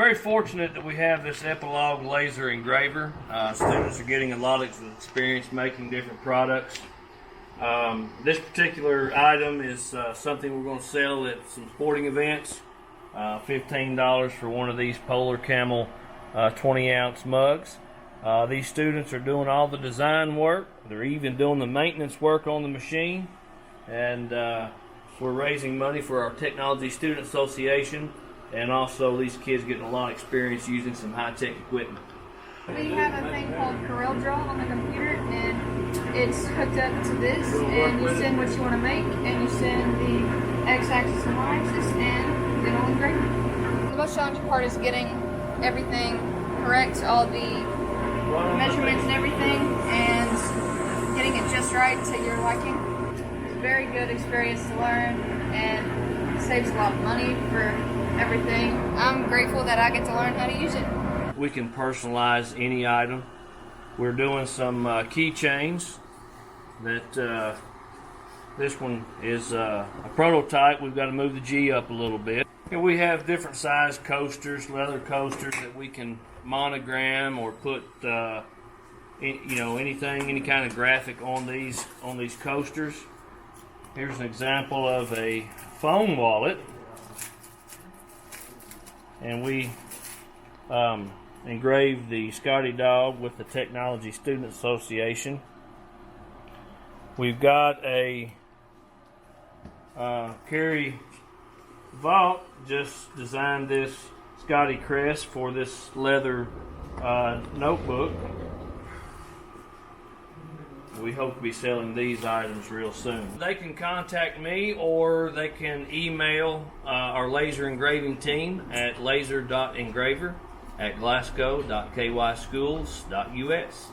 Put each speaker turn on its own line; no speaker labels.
very fortunate that we have this Epilogue laser engraver. Students are getting a lot of experience making different products. This particular item is something we're going to sell at some sporting events. $15 for one of these Polar Camel 20-ounce mugs. These students are doing all the design work. They're even doing the maintenance work on the machine. And we're raising money for our Technology Student Association, and also these kids getting a lot of experience using some high-tech equipment.
We have a thing called CorelDRAW on the computer, and it's hooked up to this, and you send what you want to make, and you send the x-axis and y-axis, and it'll engrave it. The most challenging part is getting everything correct, all the measurements and everything, and getting it just right to your liking. It's a very good experience to learn, and saves a lot of money for everything. I'm grateful that I get to learn how to use it.
We can personalize any item. We're doing some keychains. That this one is a prototype. We've got to move the G up a little bit. And we have different size coasters, leather coasters that we can monogram or put anything, any kind of graphic on these coasters. Here's an example of a phone wallet, and we engraved the Scotty dog with the Technology Student Association. We've got a Carrie Vault just designed this Scotty crest for this leather notebook. We hope to be selling these items real soon. They can contact me, or they can email our laser engraving team at laser.engraver@glasgow.kyschools.us.